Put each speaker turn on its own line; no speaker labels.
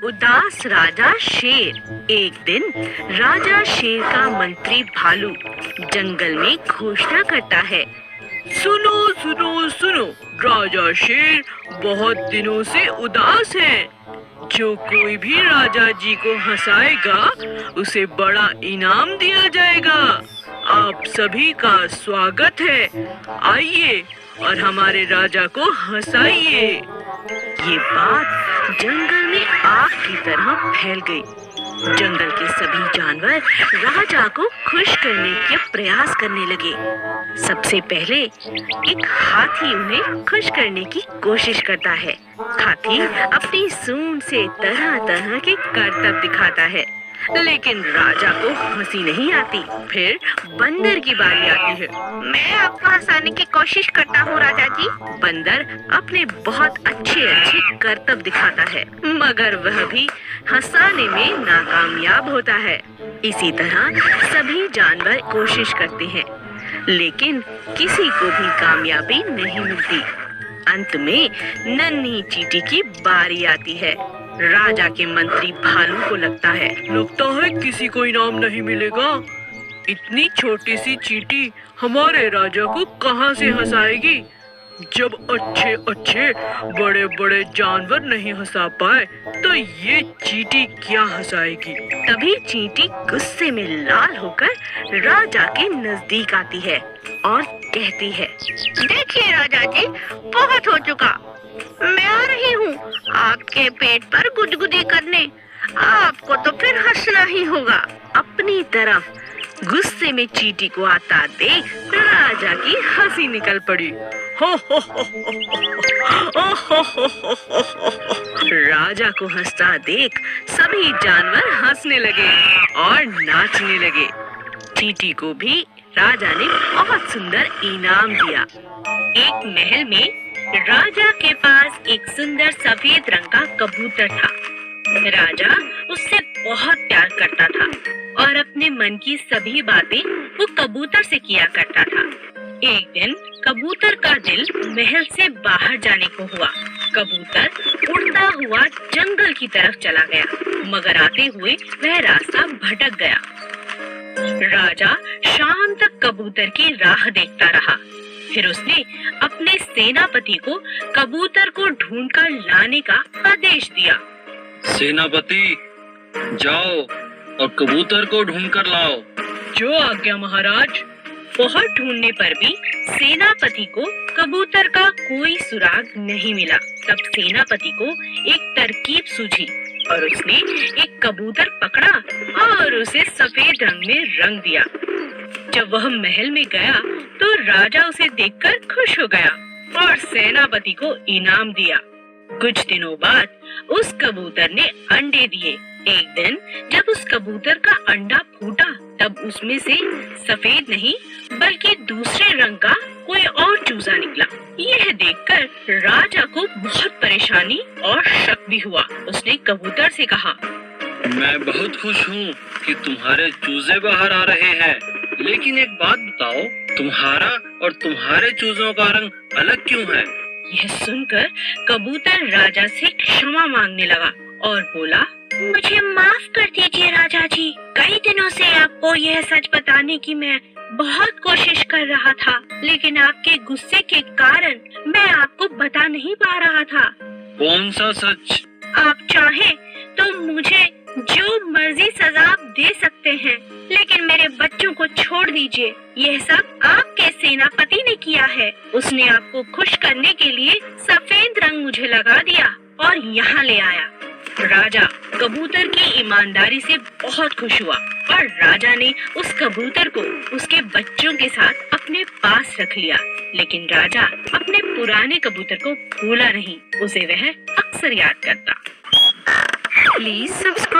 उदास राजा शेर। एक दिन राजा शेर का मंत्री भालू जंगल में घोषणा करता है।
सुनो सुनो सुनो, राजा शेर बहुत दिनों से उदास है। जो कोई भी राजा जी को हंसाएगा उसे बड़ा इनाम दिया जाएगा। आप सभी का स्वागत है, आइए और हमारे राजा को हंसाइए।
ये बात जंगल में आग की तरह फैल गई। जंगल के सभी जानवर राजा को खुश करने के प्रयास करने लगे। सबसे पहले एक हाथी उन्हें खुश करने की कोशिश करता है। हाथी अपनी सूंड से तरह तरह के करतब दिखाता है, लेकिन राजा को हंसी नहीं आती। फिर बंदर की बारी आती है।
मैं आपको हंसाने की कोशिश करता हूँ राजा जी।
बंदर अपने बहुत अच्छे करतब दिखाता है, मगर वह भी हंसाने में नाकामयाब होता है। इसी तरह सभी जानवर कोशिश करते हैं, लेकिन किसी को भी कामयाबी नहीं मिलती। अंत में नन्ही चींटी की बारी आती है। राजा के मंत्री भालू को लगता है
किसी को इनाम नहीं मिलेगा। इतनी छोटी सी चींटी हमारे राजा को कहां से हंसाएगी। जब अच्छे अच्छे बड़े बड़े जानवर नहीं हंसा पाए तो ये चींटी क्या हंसाएगी।
तभी चींटी गुस्से में लाल होकर राजा के नजदीक आती है और कहती है,
देखिए राजा जी, बहुत हो चुका। मैं आ रही हूँ आपके पेट पर गुदगुदी करने। आपको तो फिर हंसना ही होगा।
अपनी तरफ गुस्से में चींटी को आता देख राजा की हंसी निकल पड़ी। राजा को हंसता देख सभी जानवर हंसने लगे और नाचने लगे। चींटी को भी राजा ने बहुत सुंदर इनाम दिया। एक महल में राजा के पास एक सुंदर सफेद रंग का कबूतर था। राजा उससे बहुत प्यार करता था और अपने मन की सभी बातें वो कबूतर से किया करता था। एक दिन कबूतर का दिल महल से बाहर जाने को हुआ। कबूतर उड़ता हुआ जंगल की तरफ चला गया, मगर आते हुए वह रास्ता भटक गया। राजा शाम तक कबूतर की राह देखता रहा। फिर उसने अपने सेनापति को कबूतर को ढूंढकर लाने का आदेश दिया।
सेनापति, जाओ और कबूतर को ढूंढकर लाओ।
जो आज्ञा महाराज।
बहुत ढूंढने पर भी सेनापति को कबूतर का कोई सुराग नहीं मिला। तब सेनापति को एक तरकीब सूझी और उसने एक कबूतर पकड़ा और उसे सफेद रंग में रंग दिया। जब वह महल में गया तो राजा उसे देखकर खुश हो गया और सेनापति को इनाम दिया। कुछ दिनों बाद उस कबूतर ने अंडे दिए। एक दिन जब उस कबूतर का अंडा फूटा तब उसमें से सफेद नहीं बल्कि दूसरे रंग का कोई और चूजा निकला। यह देखकर राजा को बहुत परेशानी और शक भी हुआ। उसने कबूतर से कहा,
मैं बहुत खुश हूँ कि तुम्हारे चूजे बाहर आ रहे हैं, लेकिन एक बात बताओ, तुम्हारा और तुम्हारे चूजों का रंग अलग क्यों है?
यह सुनकर कबूतर राजा से क्षमा मांगने लगा और बोला,
मुझे माफ कर दीजिए राजा जी। कई दिनों से आपको यह सच बताने की मैं बहुत कोशिश कर रहा था, लेकिन आपके गुस्से के कारण मैं आपको बता नहीं पा रहा था।
कौन सा सच?
आप चाहें तो मुझे जो मर्जी सजा दे सकते हैं, लेकिन मेरे बच्चों को छोड़ दीजिए। यह सब आपके सेनापति ने किया है। उसने आपको खुश करने के लिए सफेद रंग मुझे लगा दिया और यहाँ ले आया। राजा कबूतर की ईमानदारी से बहुत खुश हुआ और राजा ने उस कबूतर को उसके बच्चों के साथ अपने पास रख लिया। लेकिन राजा अपने पुराने कबूतर को भूला नहीं, उसे वह अक्सर याद करता।
Please subscribe.